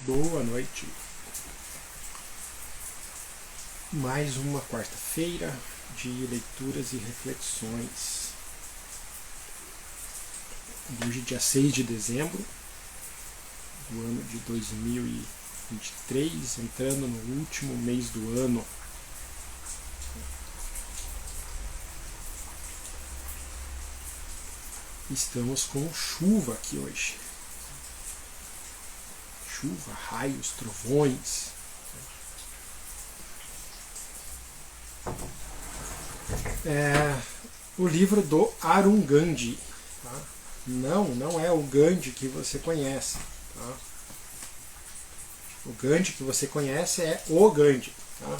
Boa noite. Mais uma quarta-feira de leituras e reflexões. Hoje, dia 6 de dezembro do ano de 2023, entrando no último mês do ano. Estamos com chuva aqui hoje. Chuva, raios, trovões. O livro do Arun Gandhi. Tá? Não é o Gandhi que você conhece. Tá? O Gandhi que você conhece é o Gandhi. Tá?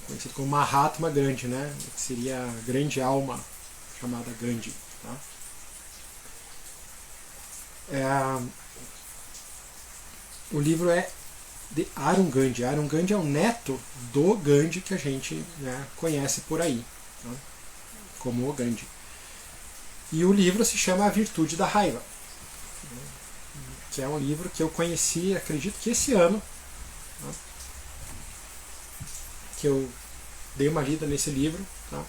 Conhecido como Mahatma Gandhi, né? Que seria a grande alma chamada Gandhi. Tá? O livro é de Arun Gandhi. Arun Gandhi é o neto do Gandhi que a gente conhece por aí, né, como o Gandhi. E o livro se chama A Virtude da Raiva, que é um livro que eu conheci, acredito que esse ano, né, que eu dei uma lida nesse livro. Tá?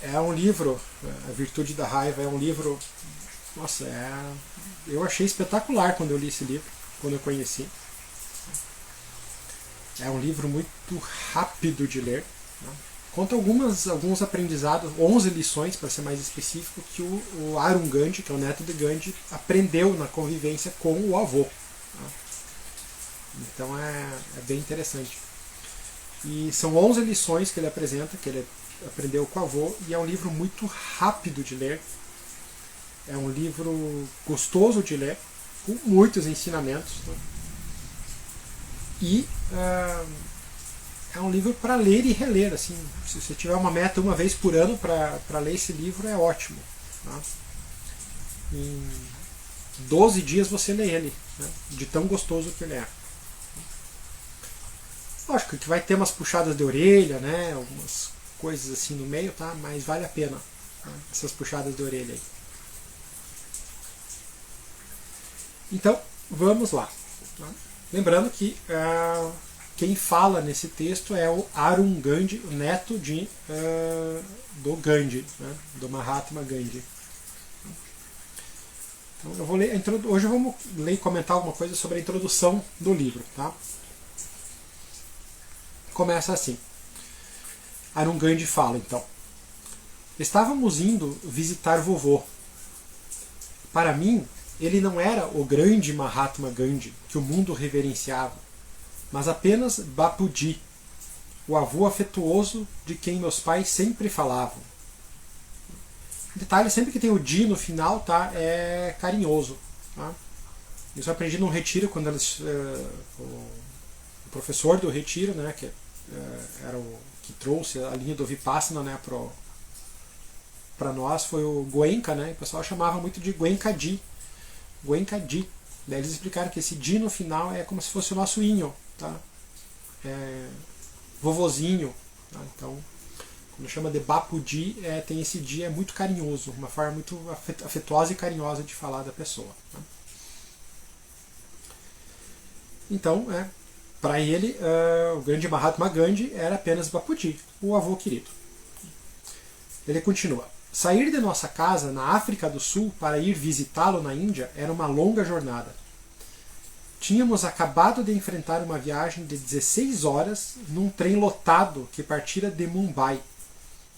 É um livro, A Virtude da Raiva é um livro, nossa, eu achei espetacular quando eu li esse livro, quando eu conheci. É um livro muito rápido de ler. Né? Conta alguns aprendizados, 11 lições, para ser mais específico, que o Arun Gandhi, que é o neto de Gandhi, aprendeu na convivência com o avô. Né? Então é bem interessante. E são 11 lições que ele apresenta, que ele aprendeu com o avô, e é um livro muito rápido de ler. É um livro gostoso de ler, com muitos ensinamentos. Né? E é um livro para ler e reler. Assim, se você tiver uma meta uma vez por ano para ler esse livro, é ótimo. Né? Em 12 dias você lê ele, né? De tão gostoso que ele é. Lógico que vai ter umas puxadas de orelha, né? Algumas coisas assim no meio, tá? Mas vale a pena, né? Essas puxadas de orelha aí. Então, vamos lá. Tá? Lembrando que quem fala nesse texto é o Arun Gandhi, o neto do Gandhi, né? Do Mahatma Gandhi. Então, eu vou ler hoje vamos ler e comentar alguma coisa sobre a introdução do livro. Tá? Começa assim. Arun Gandhi fala, então. Estávamos indo visitar vovô. Para mim, ele não era o grande Mahatma Gandhi que o mundo reverenciava, mas apenas Bapuji, o avô afetuoso de quem meus pais sempre falavam. Detalhe, sempre que tem o Di no final, tá, é carinhoso. Tá? Isso eu aprendi num retiro, quando o professor do retiro, né, que era o que trouxe a linha do Vipassana, né, para nós, foi o Goenka, né, e o pessoal chamava muito de Goenka Di. Goenka Di. Daí eles explicaram que esse Di no final é como se fosse o nosso Inho, tá? Vovozinho. Tá? Então, quando chama de Bapuji, tem esse Di, é muito carinhoso, uma forma muito afetuosa e carinhosa de falar da pessoa. Tá? Então, para ele, o grande Mahatma Gandhi era apenas Bapuji, o avô querido. Ele continua. Sair de nossa casa na África do Sul para ir visitá-lo na Índia era uma longa jornada. Tínhamos acabado de enfrentar uma viagem de 16 horas num trem lotado que partira de Mumbai,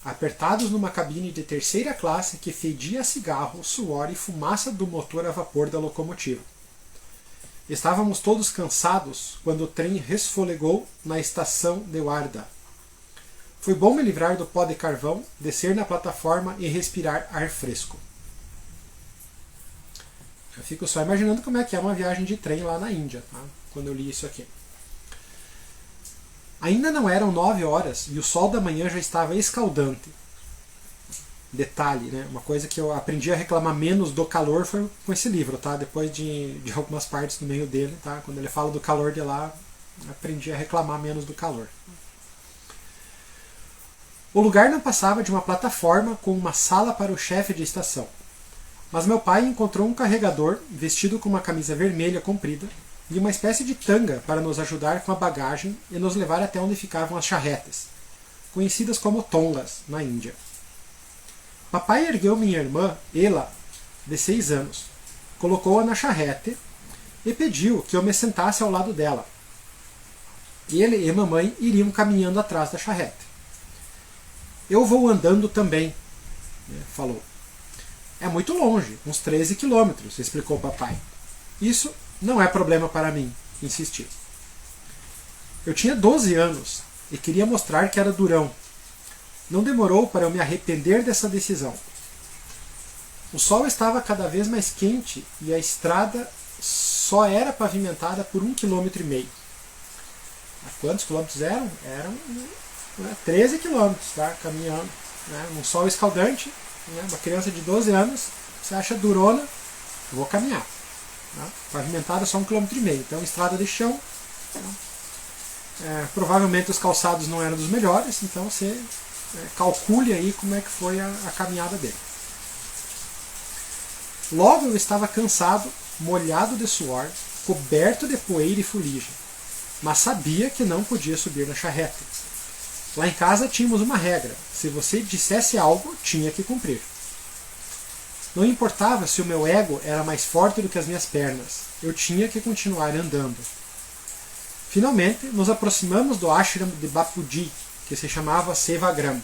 apertados numa cabine de terceira classe que fedia a cigarro, suor e fumaça do motor a vapor da locomotiva. Estávamos todos cansados quando o trem resfolegou na estação de Wardha. Foi bom me livrar do pó de carvão, descer na plataforma e respirar ar fresco. Eu fico só imaginando como é que é uma viagem de trem lá na Índia, tá? Quando eu li isso aqui. Ainda não eram 9 horas e o sol da manhã já estava escaldante. Detalhe, né? Uma coisa que eu aprendi a reclamar menos do calor foi com esse livro, tá? Depois de algumas partes no meio dele, tá? Quando ele fala do calor de lá, aprendi a reclamar menos do calor. O lugar não passava de uma plataforma com uma sala para o chefe de estação. Mas meu pai encontrou um carregador vestido com uma camisa vermelha comprida e uma espécie de tanga para nos ajudar com a bagagem e nos levar até onde ficavam as charretes, conhecidas como tongas, na Índia. Papai ergueu minha irmã, Ela, de 6 anos, colocou-a na charrete e pediu que eu me sentasse ao lado dela. Ele e mamãe iriam caminhando atrás da charrete. Eu vou andando também, falou. É muito longe, uns 13 quilômetros, explicou papai. Isso não é problema para mim, insisti. Eu tinha 12 anos e queria mostrar que era durão. Não demorou para eu me arrepender dessa decisão. O sol estava cada vez mais quente e a estrada só era pavimentada por 1,5 km. Quantos quilômetros eram? Eram 13 quilômetros, tá? Caminhando. Um sol escaldante, uma criança de 12 anos, você acha durona, eu vou caminhar. Tá? Pavimentada só 1,5 km. Então, estrada de chão. Provavelmente os calçados não eram dos melhores, então você calcule aí como é que foi a caminhada dele. Logo eu estava cansado, molhado de suor, coberto de poeira e fuligem, mas sabia que não podia subir na charrete. Lá em casa tínhamos uma regra: se você dissesse algo, tinha que cumprir. Não importava se o meu ego era mais forte do que as minhas pernas, eu tinha que continuar andando. Finalmente, nos aproximamos do ashram de Bapuji, que se chamava Sevagram.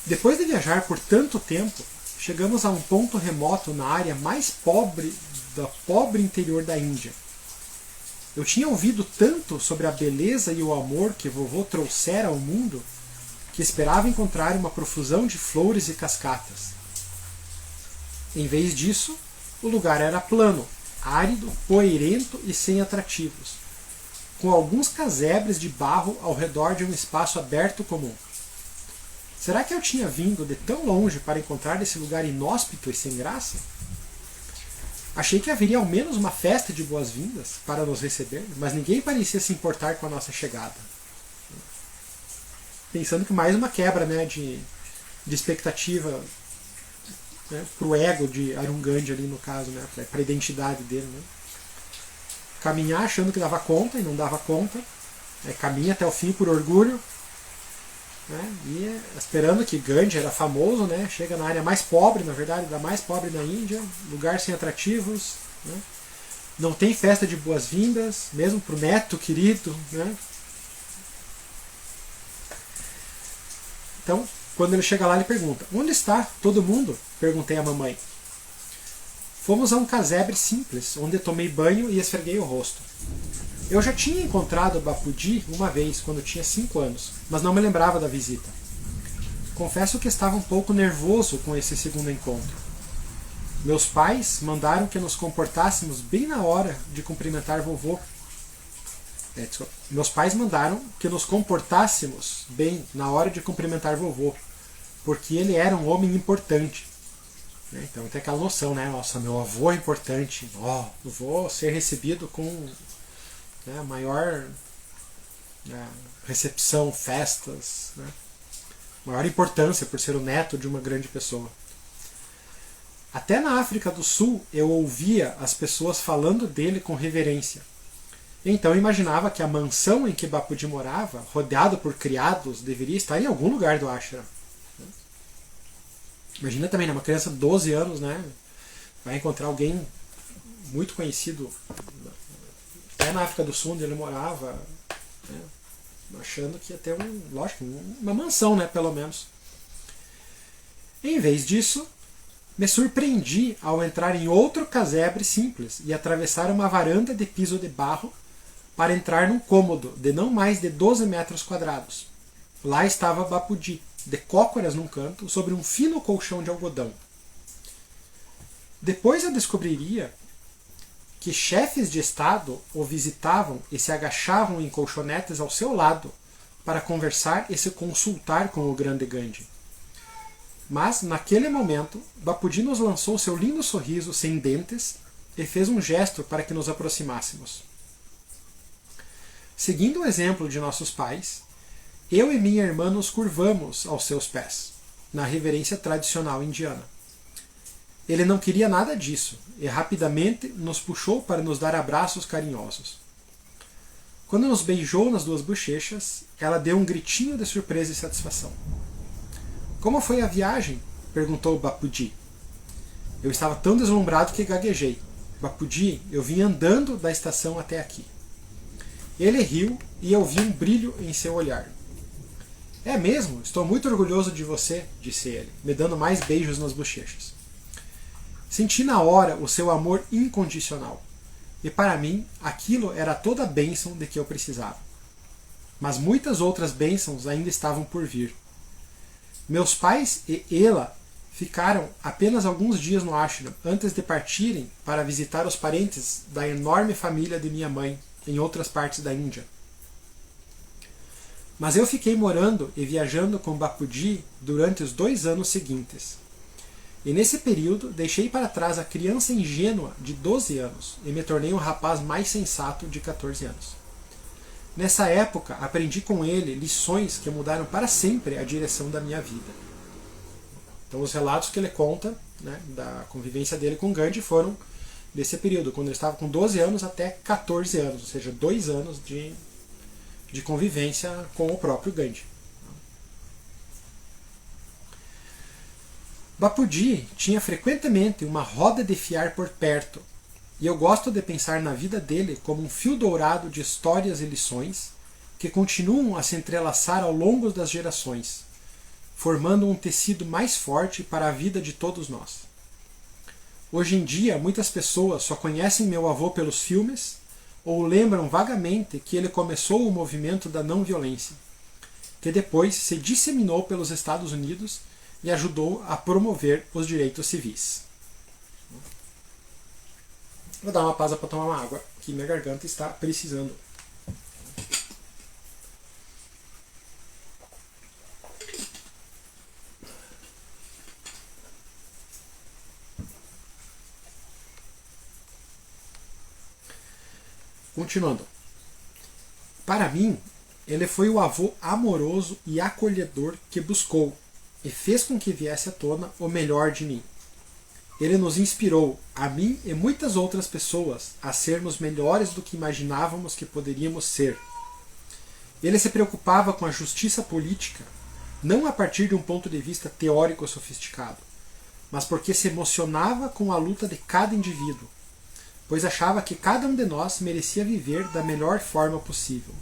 Depois de viajar por tanto tempo, chegamos a um ponto remoto na área mais pobre do pobre interior da Índia. Eu tinha ouvido tanto sobre a beleza e o amor que vovô trouxera ao mundo que esperava encontrar uma profusão de flores e cascatas. Em vez disso, o lugar era plano, árido, poeirento e sem atrativos, com alguns casebres de barro ao redor de um espaço aberto comum. Será que eu tinha vindo de tão longe para encontrar esse lugar inóspito e sem graça? Achei que haveria ao menos uma festa de boas-vindas para nos receber, mas ninguém parecia se importar com a nossa chegada. Pensando que mais uma quebra, né, de expectativa, né, para o ego de Arungandi ali no caso, né, para a identidade dele. Né. Caminhar achando que dava conta e não dava conta, caminha até o fim por orgulho, né, e esperando que Gandhi era famoso, né, chega na área mais pobre, na verdade, da mais pobre da Índia, lugar sem atrativos, né, não tem festa de boas-vindas, mesmo para o neto querido. Né. Então, quando ele chega lá, ele pergunta: onde está todo mundo? Perguntei à mamãe. Fomos a um casebre simples, onde tomei banho e esfreguei o rosto. Eu já tinha encontrado Bapuji uma vez, quando tinha 5 anos, mas não me lembrava da visita. Confesso que estava um pouco nervoso com esse segundo encontro. Meus pais mandaram que nos comportássemos bem na hora de cumprimentar vovô. Meus pais mandaram que nos comportássemos bem na hora de cumprimentar vovô, porque ele era um homem importante. Então tem aquela noção, né? Nossa, meu avô é importante. Eu vou ser recebido com, né, maior, né, recepção, festas, né, maior importância por ser o neto de uma grande pessoa. Até na África do Sul eu ouvia as pessoas falando dele com reverência. Então imaginava que a mansão em que Bapuji morava, rodeado por criados, deveria estar em algum lugar do ashram. Imagina também, né, uma criança de 12 anos, né, vai encontrar alguém muito conhecido até na África do Sul, onde ele morava, né, achando que ia ter uma mansão, né, pelo menos. Em vez disso, me surpreendi ao entrar em outro casebre simples e atravessar uma varanda de piso de barro para entrar num cômodo de não mais de 12 metros quadrados. Lá estava Bapuji, de cócoras num canto, sobre um fino colchão de algodão. Depois eu descobriria que chefes de Estado o visitavam e se agachavam em colchonetes ao seu lado para conversar e se consultar com o grande Gandhi. Mas, naquele momento, Bapuji nos lançou seu lindo sorriso sem dentes e fez um gesto para que nos aproximássemos. Seguindo o exemplo de nossos pais, eu e minha irmã nos curvamos aos seus pés. na reverência tradicional indiana. Ele não queria nada disso e rapidamente nos puxou para nos dar abraços carinhosos. Quando nos beijou nas duas bochechas, ela deu um gritinho de surpresa e satisfação. Como foi a viagem? Perguntou Bapuji. Eu estava tão deslumbrado que gaguejei. Bapuji, eu vim andando da estação até aqui. Ele riu e eu vi um brilho em seu olhar. É mesmo? Estou muito orgulhoso de você, disse ele, me dando mais beijos nas bochechas. Senti na hora o seu amor incondicional. E para mim, aquilo era toda a bênção de que eu precisava. Mas muitas outras bênçãos ainda estavam por vir. Meus pais e ela ficaram apenas alguns dias no ashram antes de partirem para visitar os parentes da enorme família de minha mãe em outras partes da Índia. Mas eu fiquei morando e viajando com Bapuji durante os 2 anos seguintes. E nesse período deixei para trás a criança ingênua de 12 anos e me tornei um rapaz mais sensato de 14 anos. Nessa época aprendi com ele lições que mudaram para sempre a direção da minha vida. Então os relatos que ele conta, né, da convivência dele com Gandhi foram desse período, quando ele estava com 12 anos até 14 anos, ou seja, 2 anos de convivência com o próprio Gandhi. Bapuji tinha frequentemente uma roda de fiar por perto, e eu gosto de pensar na vida dele como um fio dourado de histórias e lições que continuam a se entrelaçar ao longo das gerações, formando um tecido mais forte para a vida de todos nós. Hoje em dia, muitas pessoas só conhecem meu avô pelos filmes ou lembram vagamente que ele começou o movimento da não-violência, que depois se disseminou pelos Estados Unidos e ajudou a promover os direitos civis. Vou dar uma pausa para tomar uma água, que minha garganta está precisando. Continuando. Para mim, ele foi o avô amoroso e acolhedor que buscou e fez com que viesse à tona o melhor de mim. Ele nos inspirou, a mim e muitas outras pessoas, a sermos melhores do que imaginávamos que poderíamos ser. Ele se preocupava com a justiça política, não a partir de um ponto de vista teórico sofisticado, mas porque se emocionava com a luta de cada indivíduo, pois achava que cada um de nós merecia viver da melhor forma possível.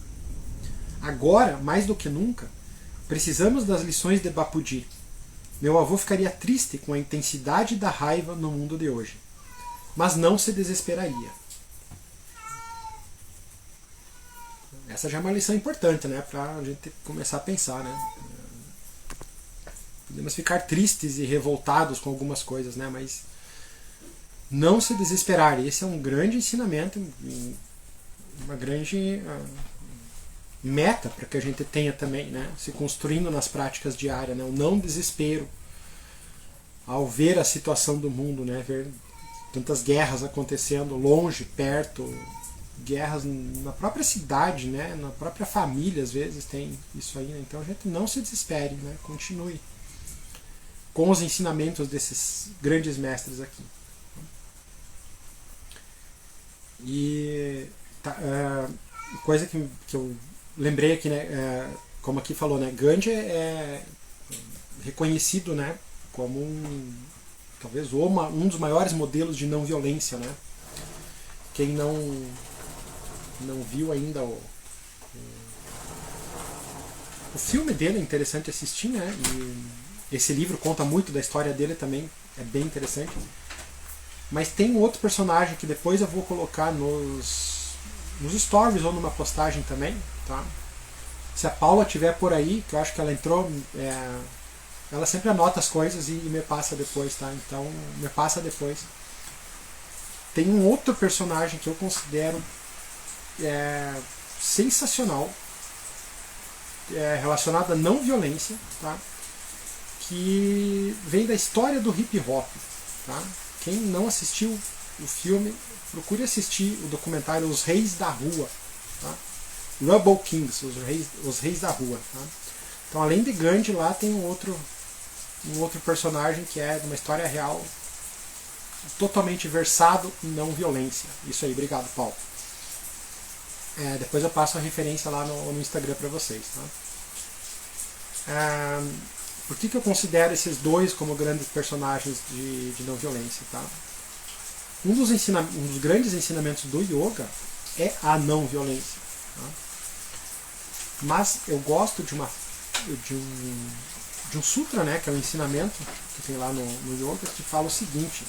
Agora, mais do que nunca, precisamos das lições de Bapuji. Meu avô ficaria triste com a intensidade da raiva no mundo de hoje, mas não se desesperaria. Essa já é uma lição importante, né, para a gente começar a pensar, né? Podemos ficar tristes e revoltados com algumas coisas, né, mas não se desesperar. Esse é um grande ensinamento, uma grande meta para que a gente tenha também, né, se construindo nas práticas diárias, né, o não desespero ao ver a situação do mundo, né, ver tantas guerras acontecendo longe, perto, guerras na própria cidade, né, na própria família às vezes tem isso aí, né, então a gente não se desespere, né, continue com os ensinamentos desses grandes mestres aqui. E coisa que eu lembrei aqui, né, como aqui falou, né, Gandhi é reconhecido, né, como talvez um dos maiores modelos de não violência, né. Quem não viu ainda o filme dele é interessante assistir, né, e esse livro conta muito da história dele também, é bem interessante. Mas tem um outro personagem que depois eu vou colocar nos stories ou numa postagem também, tá? Se a Paula estiver por aí, que eu acho que ela entrou, ela sempre anota as coisas e me passa depois, tá? Então, me passa depois. Tem um outro personagem que eu considero sensacional, relacionado à não violência, tá? Que vem da história do hip hop, tá? Quem não assistiu o filme, procure assistir o documentário Os Reis da Rua, tá? Rebel Kings, os reis da rua, tá? Então, além de Gandhi, lá tem um outro um outro personagem que é de uma história real, totalmente versado em não violência. Isso aí, obrigado, Paulo. Depois eu passo a referência lá no Instagram para vocês. Tá? Por que eu considero esses dois como grandes personagens de não violência? Tá? Um dos grandes ensinamentos do yoga é a não violência. Tá? Mas eu gosto de um sutra, né, que é um ensinamento que tem lá no yoga, que fala o seguinte: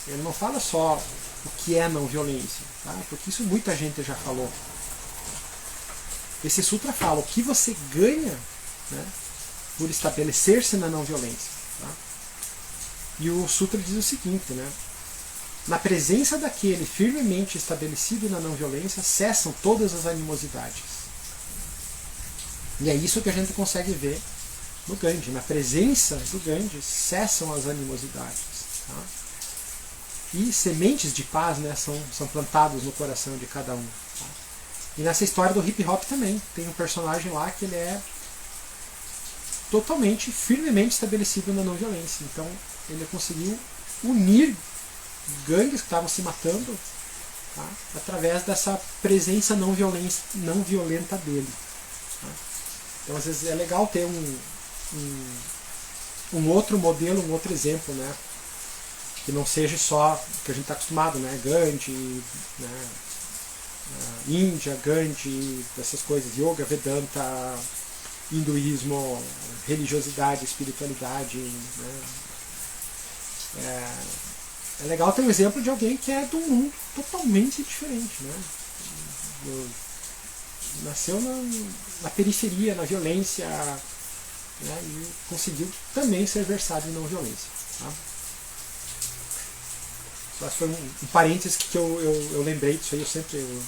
ele não fala só o que é não violência, tá? Porque isso muita gente já falou. Esse sutra fala o que você ganha, né, por estabelecer-se na não violência. Tá? E o sutra diz o seguinte, né? Na presença daquele firmemente estabelecido na não violência, cessam todas as animosidades. E é isso que a gente consegue ver no Gandhi. Na presença do Gandhi, cessam as animosidades. Tá? E sementes de paz, né, são plantadas no coração de cada um. Tá? E nessa história do hip hop também, tem um personagem lá que ele é totalmente, firmemente estabelecido na não violência. Então ele conseguiu unir gangues que estavam se matando, tá, através dessa presença não violenta dele. Tá? Então às vezes é legal ter um outro modelo, um outro exemplo, né, que não seja só o que a gente está acostumado, né, Gandhi, né, Índia, Gandhi, essas coisas, Yoga, Vedanta, hinduísmo, religiosidade, espiritualidade. Né? É legal ter um exemplo de alguém que é de um mundo totalmente diferente. Né? Nasceu na periferia, na violência, né? E conseguiu também ser versado em não violência. Tá? Só foi um parênteses que eu lembrei disso aí. Eu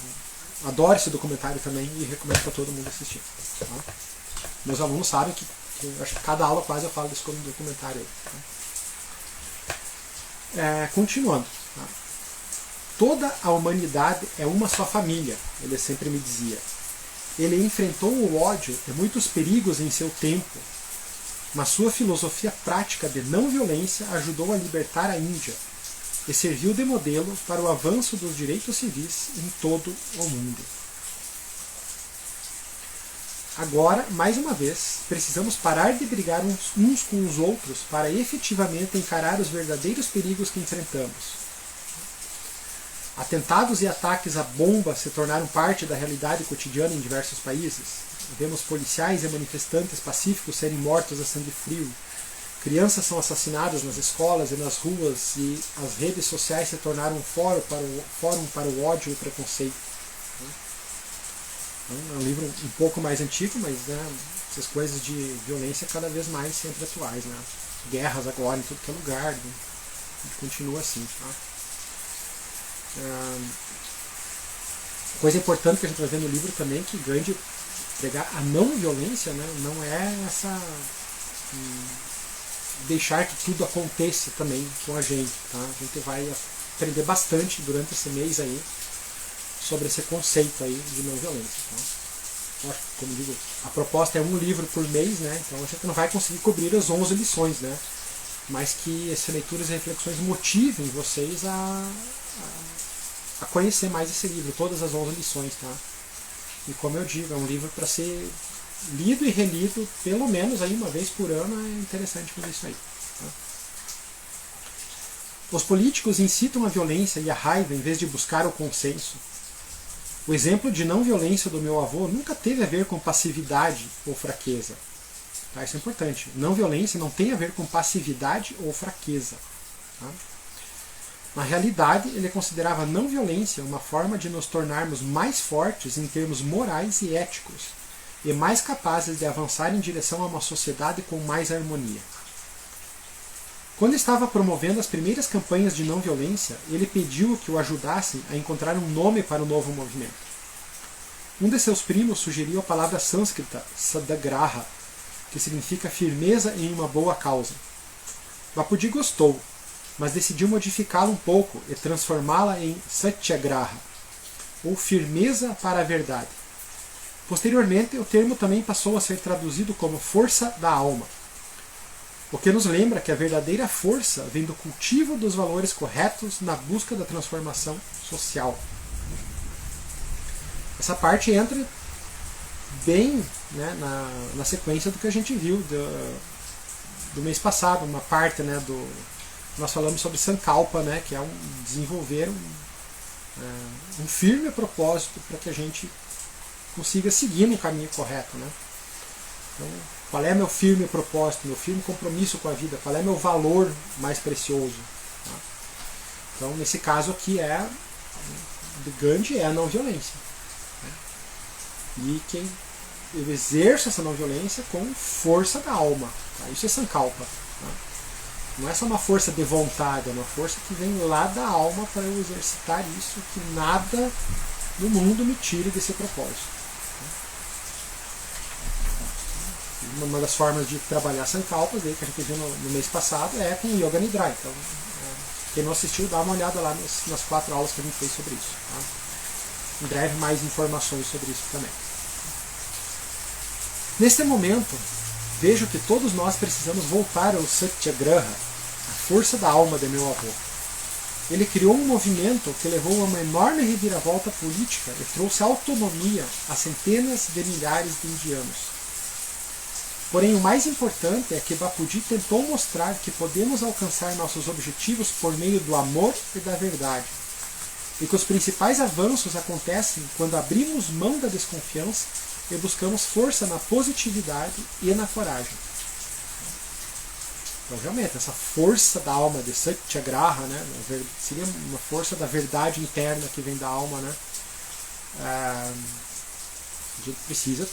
adoro esse documentário também e recomendo para todo mundo assistir. Tá? Meus alunos sabem que acho que cada aula quase eu falo desse documentário aí. Tá? Continuando. Tá? Toda a humanidade é uma só família, ele sempre me dizia. Ele enfrentou o ódio e muitos perigos em seu tempo, mas sua filosofia prática de não violência ajudou a libertar a Índia e serviu de modelo para o avanço dos direitos civis em todo o mundo. Agora, mais uma vez, precisamos parar de brigar uns com os outros para efetivamente encarar os verdadeiros perigos que enfrentamos. Atentados e ataques à bomba se tornaram parte da realidade cotidiana em diversos países. Vemos policiais e manifestantes pacíficos serem mortos a sangue frio. Crianças são assassinadas nas escolas e nas ruas, e as redes sociais se tornaram um fórum para o ódio e o preconceito. É um livro um pouco mais antigo, mas né, essas coisas de violência cada vez mais sempre atuais. Né? Guerras agora em tudo que é lugar, né? Continua assim. Tá? Coisa importante que a gente vai ver no livro também, que Gandhi pregar a não violência, né, não é essa deixar que tudo aconteça também com a gente. Tá? A gente vai aprender bastante durante esse mês aí sobre esse conceito aí de não violência. Tá? Como digo, a proposta é um livro por mês, né? Então a gente não vai conseguir cobrir as 11 lições, né? Mas que essas leituras e reflexões motivem vocês a conhecer mais esse livro, todas as 11 lições. Tá? E como eu digo, é um livro para ser lido e relido pelo menos aí uma vez por ano. É interessante fazer isso aí. Tá? Os políticos incitam a violência e a raiva em vez de buscar o consenso. O exemplo de não violência do meu avô nunca teve a ver com passividade ou fraqueza. Tá? Isso é importante. Não violência não tem a ver com passividade ou fraqueza. Tá? Na realidade, ele considerava a não violência uma forma de nos tornarmos mais fortes em termos morais e éticos, e mais capazes de avançar em direção a uma sociedade com mais harmonia. Quando estava promovendo as primeiras campanhas de não violência, ele pediu que o ajudassem a encontrar um nome para o novo movimento. Um de seus primos sugeriu a palavra sânscrita Sadagraha, que significa firmeza em uma boa causa. Bapuji gostou, mas decidiu modificá-la um pouco e transformá-la em Satyagraha, ou firmeza para a verdade. Posteriormente, o termo também passou a ser traduzido como força da alma. o que nos lembra que a verdadeira força vem do cultivo dos valores corretos na busca da transformação social. Essa parte entra bem, né, na sequência do que a gente viu do mês passado, uma parte, né, nós falamos sobre Sankalpa, né, que é desenvolver um firme propósito para que a gente consiga seguir no caminho correto, né? Então, qual é meu firme propósito, meu firme compromisso com a vida, qual é meu valor mais precioso? Tá? Então, nesse caso aqui do Gandhi é a não violência. Né? E quem eu exerço essa não violência com força da alma. Tá? Isso é Sankalpa. Tá? Não é só uma força de vontade, é uma força que vem lá da alma para eu exercitar isso, que nada no mundo me tire desse propósito. Uma das formas de trabalhar Sankalpas que a gente viu no mês passado é com Yoga Nidra. Então, quem não assistiu, dá uma olhada lá nas 4 aulas que a gente fez sobre isso. Tá? Em breve, mais informações sobre isso também. Neste momento, vejo que todos nós precisamos voltar ao Satyagraha, a força da alma de meu avô. Ele criou um movimento que levou a uma enorme reviravolta política e trouxe autonomia a centenas de milhares de indianos. Porém, o mais importante é que Bapuji tentou mostrar que podemos alcançar nossos objetivos por meio do amor e da verdade, e que os principais avanços acontecem quando abrimos mão da desconfiança e buscamos força na positividade e na coragem. Então, realmente, essa força da alma de Satyagraha, né, seria uma força da verdade interna que vem da alma, né, a gente precisa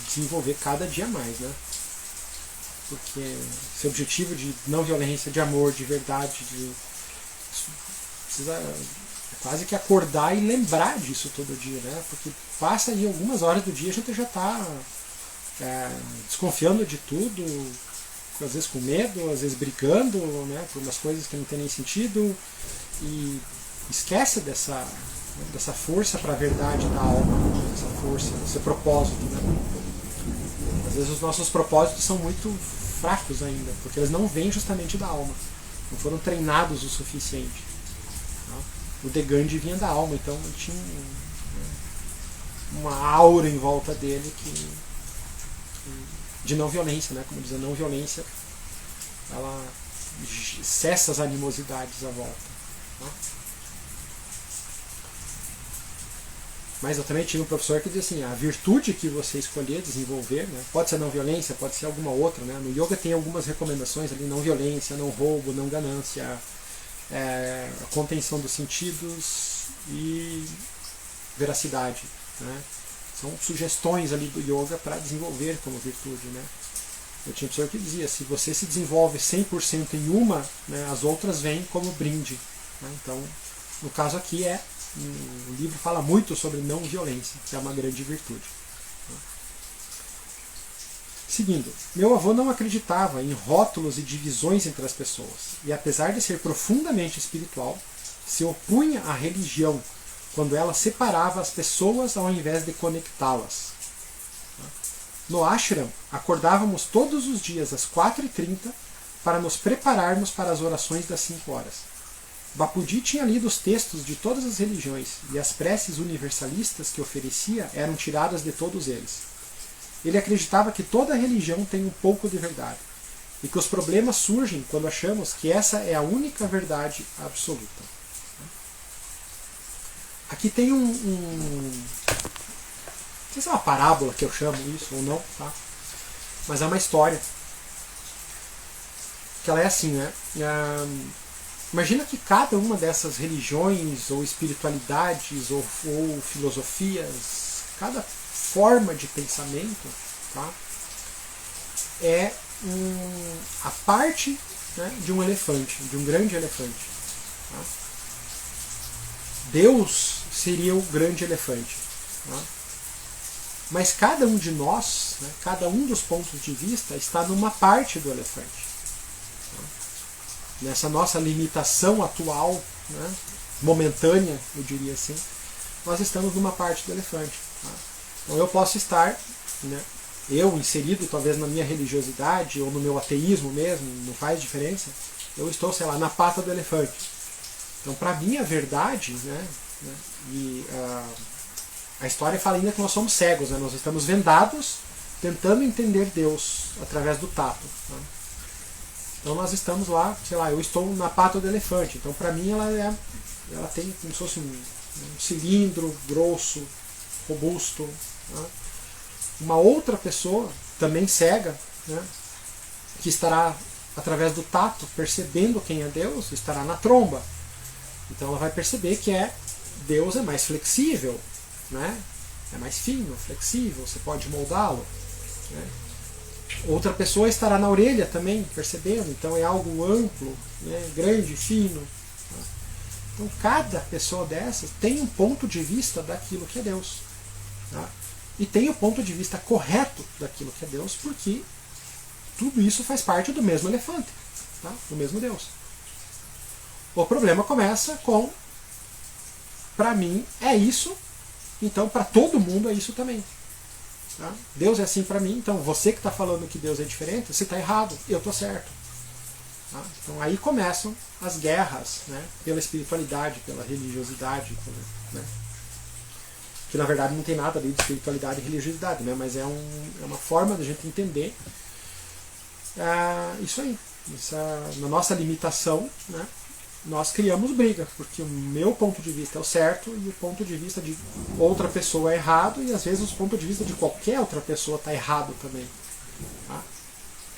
desenvolver cada dia mais, né? Porque esse objetivo de não violência, de amor, de verdade, precisa quase que acordar e lembrar disso todo dia, né? Porque passa aí algumas horas do dia a gente já está desconfiando de tudo, às vezes com medo, às vezes brigando, né, por umas coisas que não tem nem sentido, e esquece dessa força para a verdade da alma, essa força, esse propósito. Né? Às vezes os nossos propósitos são muito fracos ainda, porque eles não vêm justamente da alma, não foram treinados o suficiente. Tá? O de Gandhi vinha da alma, então ele tinha uma aura em volta dele de não violência, né? Como diz, a não violência ela cessa as animosidades à volta. Tá? Mas eu também tive um professor que dizia assim, a virtude que você escolher desenvolver, né, pode ser não violência, pode ser alguma outra, né, no yoga tem algumas recomendações ali, não violência, não roubo, não ganância, a contenção dos sentidos e veracidade, né, são sugestões ali do yoga para desenvolver como virtude, né. Eu tinha um professor que dizia, se você se desenvolve 100% em uma, né, as outras vêm como brinde, né, então no caso aqui o livro fala muito sobre não violência, que é uma grande virtude. Seguindo, meu avô não acreditava em rótulos e divisões entre as pessoas, e apesar de ser profundamente espiritual, se opunha à religião quando ela separava as pessoas ao invés de conectá-las. No ashram, acordávamos todos os dias às 4h30 para nos prepararmos para as orações das 5 horas. Bapuji tinha lido os textos de todas as religiões e as preces universalistas que oferecia eram tiradas de todos eles. Ele acreditava que toda religião tem um pouco de verdade e que os problemas surgem quando achamos que essa é a única verdade absoluta. Aqui tem não sei se é uma parábola que eu chamo isso ou não, tá? Mas é uma história que ela é assim, né? Imagina que cada uma dessas religiões, ou espiritualidades, ou filosofias, cada forma de pensamento, tá, é a parte, né, de um elefante, de um grande elefante. Tá? Deus seria o grande elefante. Tá? Mas cada um de nós, né, cada um dos pontos de vista, está numa parte do elefante. Nessa nossa limitação atual, né, momentânea, eu diria assim, nós estamos numa parte do elefante. Tá? Então eu posso estar, né, eu inserido talvez na minha religiosidade ou no meu ateísmo mesmo, não faz diferença, eu estou, sei lá, na pata do elefante. Então, para mim, a verdade, né, e a história fala ainda que nós somos cegos, né, nós estamos vendados tentando entender Deus através do tato. Né? Então nós estamos lá, sei lá, eu estou na pata do elefante. Então para mim ela tem como se fosse um cilindro grosso, robusto. Né? Uma outra pessoa, também cega, né, que estará através do tato percebendo quem é Deus, estará na tromba. Então ela vai perceber que Deus é mais flexível, né? É mais fino, flexível, você pode moldá-lo. Né? Outra pessoa estará na orelha também, percebendo, então é algo amplo, né? Grande, fino. Né? Então cada pessoa dessas tem um ponto de vista daquilo que é Deus. Tá? E tem o ponto de vista correto daquilo que é Deus, porque tudo isso faz parte do mesmo elefante, tá? Do mesmo Deus. O problema começa com, para mim é isso, então para todo mundo é isso também. Tá? Deus é assim para mim, então você que está falando que Deus é diferente, você está errado, eu estou certo. Tá? Então aí começam as guerras, né, pela espiritualidade, pela religiosidade, né, que na verdade não tem nada ali de espiritualidade e religiosidade, né, mas é uma forma da gente entender isso aí. Na nossa limitação, né, nós criamos briga, porque o meu ponto de vista é o certo e o ponto de vista de outra pessoa é errado, e às vezes o ponto de vista de qualquer outra pessoa está errado também. Tá?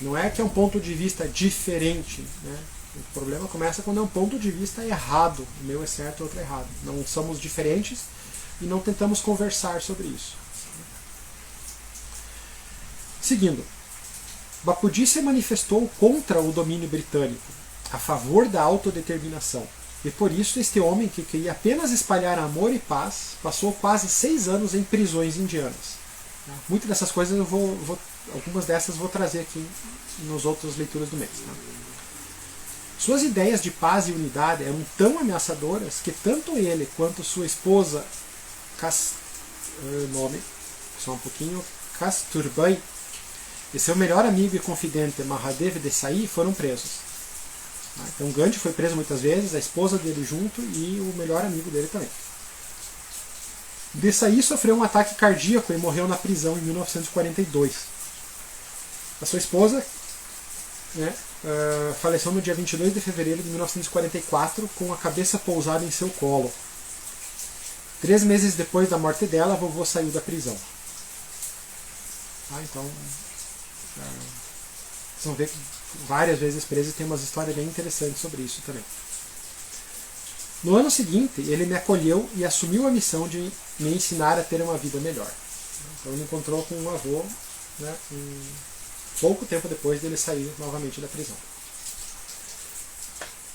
Não é que é um ponto de vista diferente. Né? O problema começa quando é um ponto de vista errado. O meu é certo e o outro é errado. Não somos diferentes e não tentamos conversar sobre isso. Seguindo. Bapudi se manifestou contra o domínio britânico, a favor da autodeterminação. E por isso este homem, que queria apenas espalhar amor e paz, passou quase 6 anos em prisões indianas. Muitas dessas coisas algumas dessas vou trazer aqui nas outras leituras do mês. Tá? Suas ideias de paz e unidade eram tão ameaçadoras que tanto ele quanto sua esposa Kasturbai e seu melhor amigo e confidente Mahadev Desai foram presos. Então Gandhi foi preso muitas vezes, a esposa dele junto e o melhor amigo dele também. Desai sofreu um ataque cardíaco e morreu na prisão em 1942. A sua esposa, né, faleceu no dia 22 de fevereiro de 1944 com a cabeça pousada em seu colo. 3 meses depois da morte dela, a vovô saiu da prisão. Então, vocês vão ver que várias vezes preso, e tem umas histórias bem interessantes sobre isso também. No ano seguinte, ele me acolheu e assumiu a missão de me ensinar a ter uma vida melhor. Então ele encontrou com um avô, né, pouco tempo depois dele sair novamente da prisão.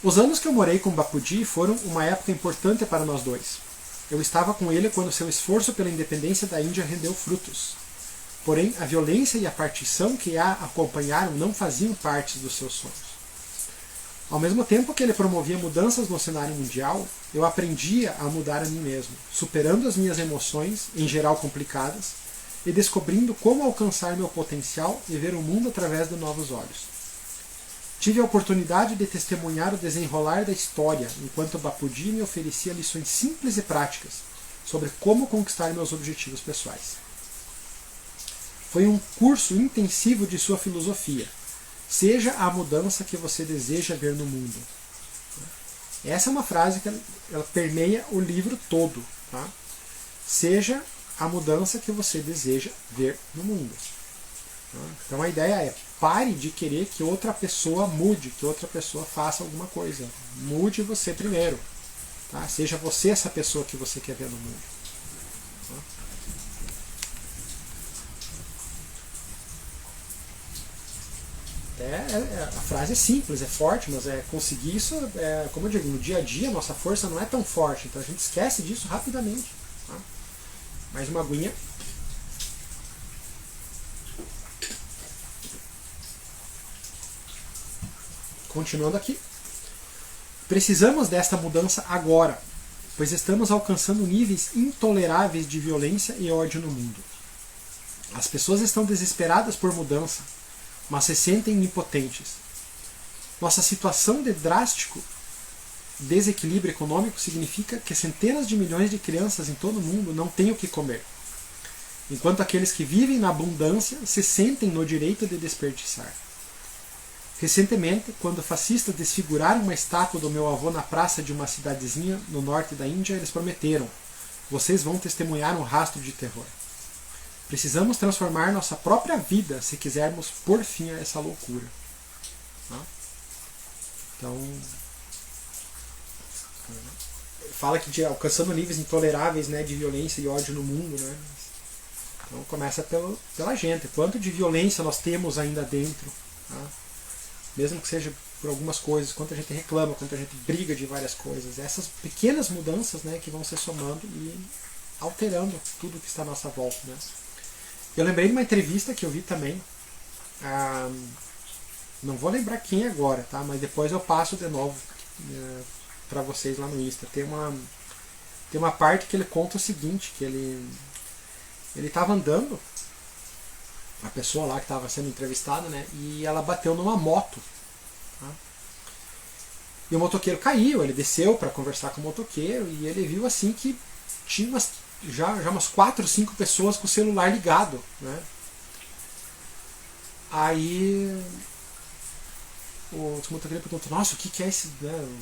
Os anos que eu morei com Bapudi foram uma época importante para nós dois. Eu estava com ele quando seu esforço pela independência da Índia rendeu frutos. Porém, a violência e a partição que a acompanharam não faziam parte dos seus sonhos. Ao mesmo tempo que ele promovia mudanças no cenário mundial, eu aprendia a mudar a mim mesmo, superando as minhas emoções, em geral complicadas, e descobrindo como alcançar meu potencial e ver o mundo através de novos olhos. Tive a oportunidade de testemunhar o desenrolar da história, enquanto Bapudi me oferecia lições simples e práticas sobre como conquistar meus objetivos pessoais. Foi um curso intensivo de sua filosofia. Seja a mudança que você deseja ver no mundo. Essa é uma frase que ela permeia o livro todo. Tá? Seja a mudança que você deseja ver no mundo. Tá? Então a ideia é, pare de querer que outra pessoa mude, que outra pessoa faça alguma coisa. Mude você primeiro. Tá? Seja você essa pessoa que você quer ver no mundo. Tá? A frase é simples, é forte, mas conseguir isso, como eu digo, no dia a dia a nossa força não é tão forte, então a gente esquece disso rapidamente. Tá? Mais uma aguinha. Continuando aqui. Precisamos desta mudança agora, pois estamos alcançando níveis intoleráveis de violência e ódio no mundo. As pessoas estão desesperadas por mudança, mas se sentem impotentes. Nossa situação de drástico desequilíbrio econômico significa que centenas de milhões de crianças em todo o mundo não têm o que comer, enquanto aqueles que vivem na abundância se sentem no direito de desperdiçar. Recentemente, quando fascistas desfiguraram uma estátua do meu avô na praça de uma cidadezinha no norte da Índia, eles prometeram: vocês vão testemunhar um rastro de terror. Precisamos transformar nossa própria vida se quisermos pôr fim a essa loucura. Então, fala que alcançando níveis intoleráveis, né, de violência e ódio no mundo, né? Então começa pela gente. Quanto de violência nós temos ainda dentro, tá? Mesmo que seja por algumas coisas, quanto a gente reclama, quanto a gente briga de várias coisas. Essas pequenas mudanças, né, que vão se somando e alterando tudo que está à nossa volta, né? Eu lembrei de uma entrevista que eu vi também. Não vou lembrar quem agora, tá? Mas depois eu passo de novo para vocês lá no Insta. Tem uma parte que ele conta o seguinte, que ele estava andando, a pessoa lá que estava sendo entrevistada, né? E ela bateu numa moto. Tá? E o motoqueiro caiu, ele desceu para conversar com o motoqueiro e ele viu assim que tinha já umas 4 ou 5 pessoas com o celular ligado, né? Aí o motoqueiro perguntou: nossa, o que é esse, né,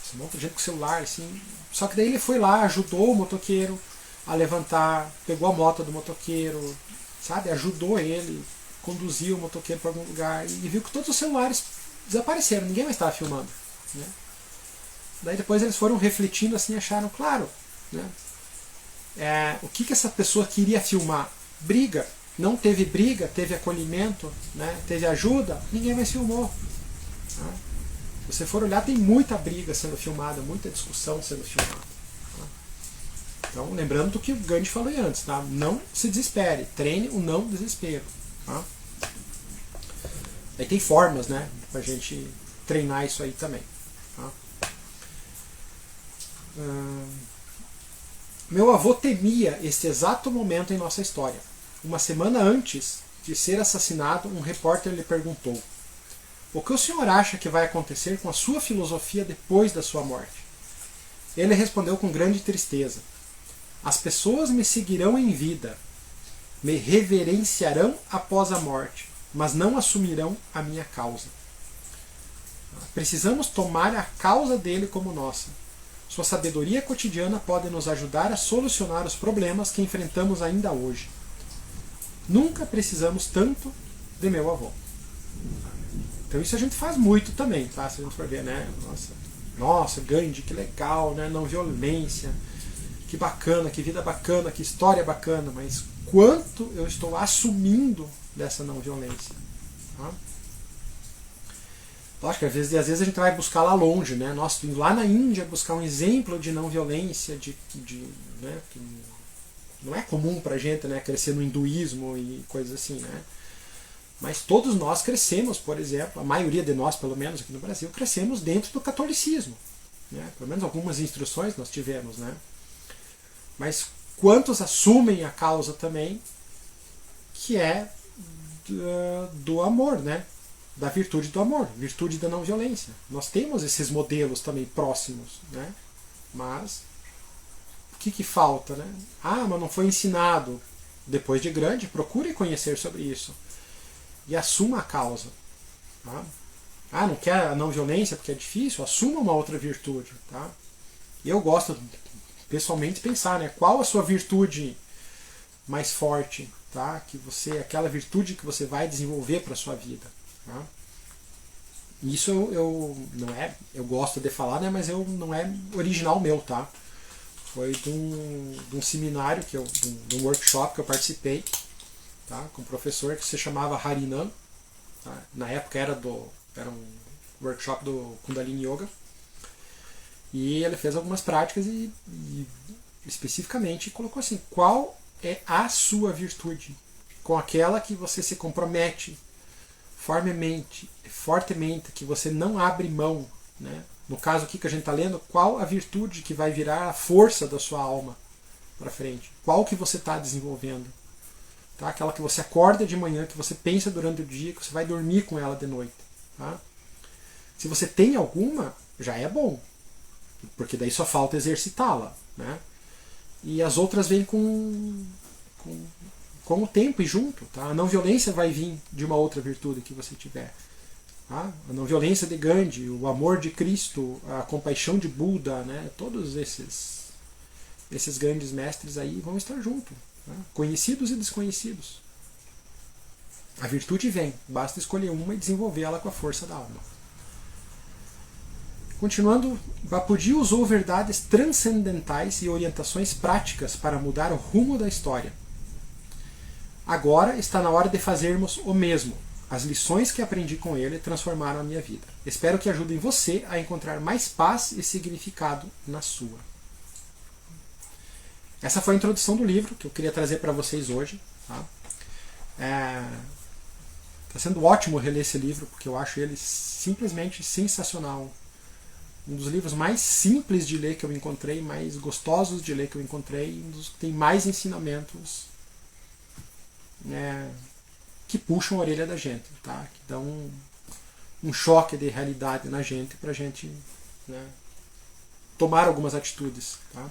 esse monte de gente com celular, assim. Só que daí ele foi lá, ajudou o motoqueiro a levantar, pegou a moto do motoqueiro, sabe, ajudou ele, conduziu o motoqueiro para algum lugar e viu que todos os celulares desapareceram, ninguém mais estava filmando, né? Daí depois eles foram refletindo assim, acharam, claro, né, o que essa pessoa queria filmar? Briga. Não teve briga, teve acolhimento, né, teve ajuda, ninguém mais filmou. Tá? Se você for olhar, tem muita briga sendo filmada, muita discussão sendo filmada. Tá? Então, lembrando do que o Gandhi falou antes, tá? Não se desespere, treine o não desespero. Tá? Aí tem formas, né, pra gente treinar isso aí também. Tá? Meu avô temia este exato momento em nossa história. Uma semana antes de ser assassinado, um repórter lhe perguntou: o que o senhor acha que vai acontecer com a sua filosofia depois da sua morte? Ele respondeu com grande tristeza: as pessoas me seguirão em vida, me reverenciarão após a morte, mas não assumirão a minha causa. Precisamos tomar a causa dele como nossa. Sua sabedoria cotidiana pode nos ajudar a solucionar os problemas que enfrentamos ainda hoje. Nunca precisamos tanto de meu avô. Então isso a gente faz muito também, tá? Se a gente for ver, né? Nossa, Gandhi, que legal, né? Não violência, que bacana, que vida bacana, que história bacana, mas quanto eu estou assumindo dessa não violência? Tá? Lógico que às vezes a gente vai buscar lá longe, né? Nossa, lá na Índia buscar um exemplo de não violência, né? Que não é comum pra gente, né, crescer no hinduísmo e coisas assim, né? Mas todos nós crescemos, por exemplo, a maioria de nós, pelo menos aqui no Brasil, crescemos dentro do catolicismo, né? Pelo menos algumas instruções nós tivemos, né? Mas quantos assumem a causa também, que é do amor, né? Da virtude do amor, virtude da não violência. Nós temos esses modelos também próximos, né? Mas o que falta, né? Mas não foi ensinado. Depois de grande, procure conhecer sobre isso e assuma a causa. Tá? Não quer a não violência porque é difícil? Assuma uma outra virtude. Tá? Eu gosto, pessoalmente, de pensar, né? Qual a sua virtude mais forte, tá? Aquela virtude que você vai desenvolver para a sua vida. Tá? Isso eu gosto de falar, né? Mas não é original meu, tá? Foi de um seminário, de um workshop que eu participei, tá? Com um professor que se chamava Harinam. Tá? Na época era um workshop do Kundalini Yoga. E ele fez algumas práticas e especificamente colocou assim: qual é a sua virtude? Com aquela que você se compromete fortemente, que você não abre mão, né? No caso aqui que a gente está lendo, qual a virtude que vai virar a força da sua alma para frente? Qual que você está desenvolvendo? tá? Aquela que você acorda de manhã, que você pensa durante o dia, que você vai dormir com ela de noite. Tá? Se você tem alguma, já é bom, porque daí só falta exercitá-la. Né? E as outras vêm com o tempo e junto. Tá? A não violência vai vir de uma outra virtude que você tiver. Tá? A não violência de Gandhi, o amor de Cristo, a compaixão de Buda, né? Todos esses grandes mestres aí vão estar juntos. Tá? Conhecidos e desconhecidos. A virtude vem, basta escolher uma e desenvolvê-la com a força da alma. Continuando, Bapuji usou verdades transcendentais e orientações práticas para mudar o rumo da história. Agora está na hora de fazermos o mesmo. As lições que aprendi com ele transformaram a minha vida. Espero que ajudem você a encontrar mais paz e significado na sua. Essa foi a introdução do livro que eu queria trazer para vocês hoje. Tá? Está sendo ótimo reler esse livro, porque eu acho ele simplesmente sensacional. Um dos livros mais simples de ler que eu encontrei, mais gostosos de ler que eu encontrei, um dos que tem mais ensinamentos que puxam a orelha da gente, tá? Que dão um choque de realidade na gente pra gente, né, tomar algumas atitudes. Tá?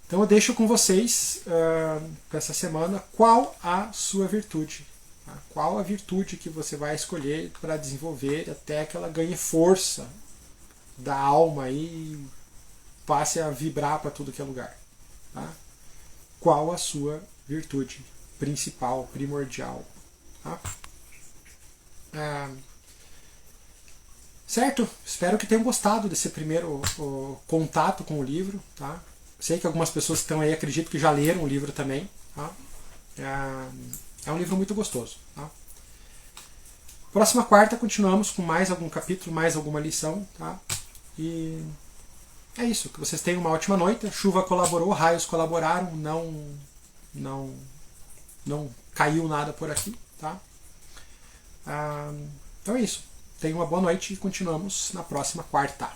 Então eu deixo com vocês para essa semana qual a sua virtude. Tá? Qual a virtude que você vai escolher para desenvolver até que ela ganhe força da alma e passe a vibrar para tudo que é lugar. Tá? Qual a sua virtude principal, primordial. Tá? Certo? Espero que tenham gostado desse primeiro contato com o livro. Tá? Sei que algumas pessoas que estão aí acredito que já leram o livro também. Tá? É um livro muito gostoso. Tá? Próxima quarta continuamos com mais algum capítulo, mais alguma lição. Tá? E é isso. Que vocês tenham uma ótima noite. A chuva colaborou, raios colaboraram, não caiu nada por aqui. Tá? Então é isso. Tenham uma boa noite e continuamos na próxima quarta.